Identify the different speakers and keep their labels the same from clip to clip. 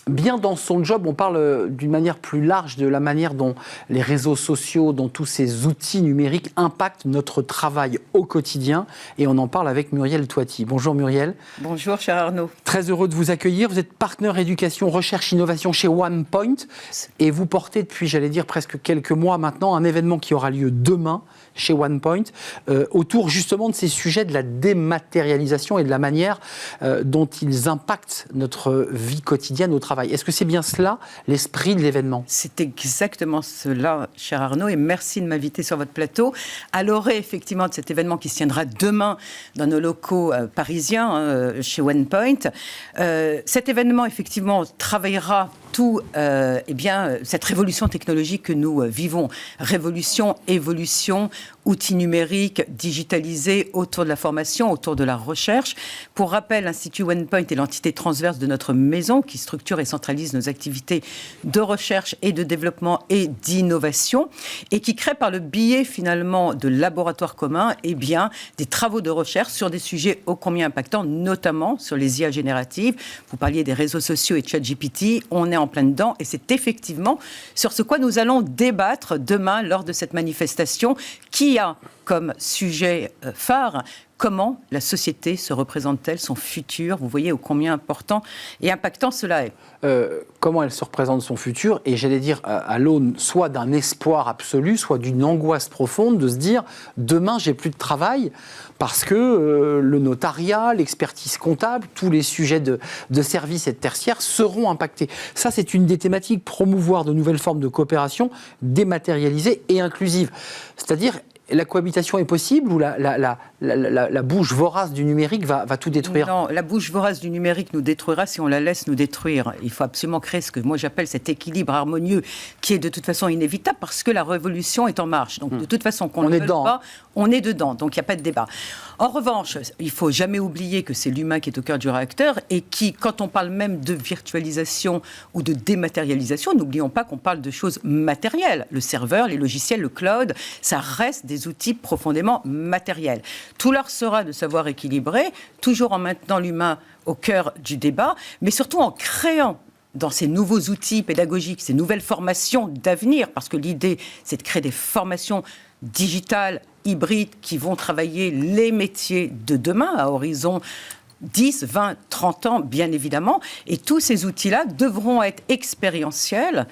Speaker 1: bien dans son job. On parle d'une manière plus large de la manière dont les réseaux sociaux, dont tous ces outils numériques impactent notre travail au quotidien. Et on en parle avec Muriel Toiti. Bonjour Muriel.
Speaker 2: Bonjour cher Arnaud.
Speaker 1: Très heureux de vous accueillir. Vous êtes partenaire éducation, recherche, innovation chez OnePoint. Et vous portez depuis, j'allais dire, presque quelques mois maintenant, un événement qui aura lieu demain chez OnePoint, autour justement de ces sujets de la dématérialisation et de la manière dont ils impactent notre vie quotidienne au travail. Est-ce que c'est bien cela, l'esprit de l'événement ?
Speaker 2: C'est exactement cela, cher Arnaud, et merci de m'inviter sur votre plateau. À l'orée, effectivement, de cet événement qui se tiendra demain dans nos locaux parisiens, chez OnePoint, cet événement, effectivement, travaillera tout, cette révolution technologique que nous vivons. Révolution, évolution, outils numériques, digitalisés autour de la formation, autour de la recherche. Pour rappel, l'Institut OnePoint est l'entité transverse de notre maison qui structure et centralise nos activités de recherche et de développement et d'innovation et qui crée par le biais finalement de laboratoires communs des travaux de recherche sur des sujets ô combien impactants, notamment sur les IA génératives. Vous parliez des réseaux sociaux et de ChatGPT, on est en plein dedans et c'est effectivement sur ce quoi nous allons débattre demain lors de cette manifestation qui a comme sujet phare comment la société se représente-t-elle son futur. Vous voyez ô combien important et impactant cela est.
Speaker 1: Comment elle se représente son futur, et j'allais dire à l'aune soit d'un espoir absolu, soit d'une angoisse profonde de se dire demain j'ai plus de travail parce que le notariat, l'expertise comptable, tous les sujets de services et de tertiaires seront impactés. Ça, c'est une des thématiques, promouvoir de nouvelles formes de coopération dématérialisées et inclusives. C'est-à-dire, la cohabitation est possible ou la bouche vorace du numérique va tout détruire ?
Speaker 2: Non, la bouche vorace du numérique nous détruira si on la laisse nous détruire. Il faut absolument créer ce que moi j'appelle cet équilibre harmonieux qui est de toute façon inévitable parce que la révolution est en marche. Donc de toute façon, qu'on ne le veuille pas, on est dedans. Donc il n'y a pas de débat. En revanche, il ne faut jamais oublier que c'est l'humain qui est au cœur du réacteur et qui, quand on parle même de virtualisation ou de dématérialisation, n'oublions pas qu'on parle de choses matérielles. Le serveur, les logiciels, le cloud, ça reste des outils profondément matériels. Tout l'art sera de savoir équilibrer, toujours en maintenant l'humain au cœur du débat, mais surtout en créant dans ces nouveaux outils pédagogiques, ces nouvelles formations d'avenir, parce que l'idée, c'est de créer des formations digitales, hybrides, qui vont travailler les métiers de demain à horizon 10, 20, 30 ans, bien évidemment. Et tous ces outils-là devront être expérientiels,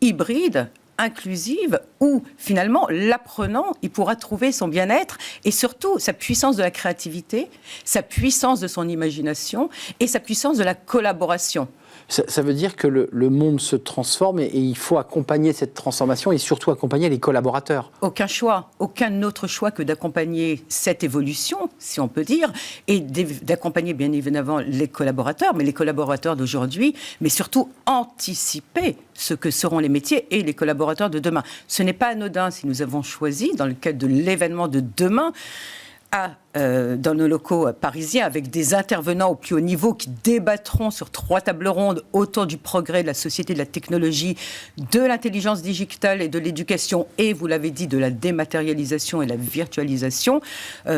Speaker 2: hybrides, inclusive où finalement l'apprenant il pourra trouver son bien-être et surtout sa puissance de la créativité, sa puissance de son imagination et sa puissance de la collaboration.
Speaker 1: Ça veut dire que le monde se transforme et il faut accompagner cette transformation et surtout accompagner les collaborateurs.
Speaker 2: Aucun autre choix que d'accompagner cette évolution, si on peut dire, et d'accompagner bien évidemment les collaborateurs, mais les collaborateurs d'aujourd'hui, mais surtout anticiper ce que seront les métiers et les collaborateurs de demain. Ce n'est pas anodin si nous avons choisi, dans le cadre de l'événement de demain, dans nos locaux parisiens, avec des intervenants au plus haut niveau qui débattront sur 3 tables rondes autour du progrès de la société, de la technologie, de l'intelligence digitale et de l'éducation, et vous l'avez dit, de la dématérialisation et la virtualisation.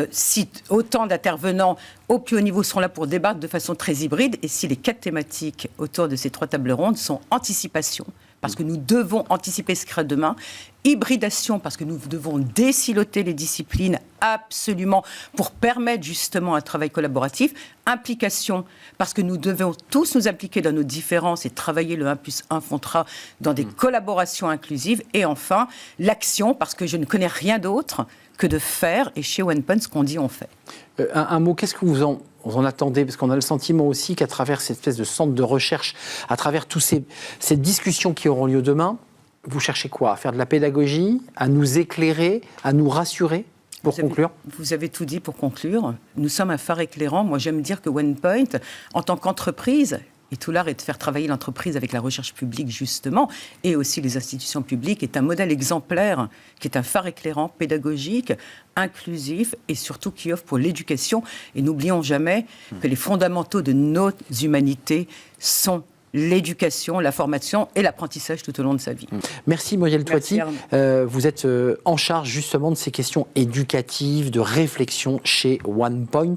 Speaker 2: Si autant d'intervenants au plus haut niveau seront là pour débattre de façon très hybride, et si les 4 thématiques autour de ces 3 tables rondes sont anticipation, parce que nous devons anticiper ce qui sera demain, hybridation, parce que nous devons désiloter les disciplines absolument pour permettre justement un travail collaboratif, implication, parce que nous devons tous nous impliquer dans nos différences et travailler le 1+1 fondera dans des collaborations inclusives, et enfin l'action, parce que je ne connais rien d'autre que de faire, et chez OnePoint, ce qu'on dit, on fait.
Speaker 1: Un mot, qu'est-ce que vous en attendez ? Parce qu'on a le sentiment aussi qu'à travers cette espèce de centre de recherche, à travers toutes ces discussions qui auront lieu demain, vous cherchez quoi ? À faire de la pédagogie, à nous éclairer, à nous rassurer ? Pour conclure.
Speaker 2: Vous avez tout dit pour conclure. Nous sommes un phare éclairant. Moi, j'aime dire que OnePoint, en tant qu'entreprise, et tout l'art est de faire travailler l'entreprise avec la recherche publique, justement, et aussi les institutions publiques, est un modèle exemplaire, qui est un phare éclairant, pédagogique, inclusif, et surtout qui offre pour l'éducation. Et n'oublions jamais que les fondamentaux de nos humanités sont l'éducation, la formation et l'apprentissage tout au long de sa vie.
Speaker 1: Merci Muriel Toiti. Vous êtes en charge justement de ces questions éducatives, de réflexion chez OnePoint.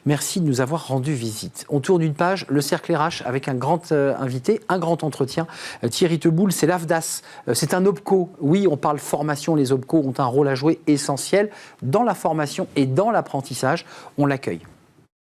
Speaker 1: Merci de nous avoir rendu visite. On tourne une page, le cercle RH avec un grand invité, un grand entretien. Thierry Teboul, c'est l'AFDAS. C'est un OPCO. Oui, on parle formation. Les OPCO ont un rôle à jouer essentiel dans la formation et dans l'apprentissage. On l'accueille.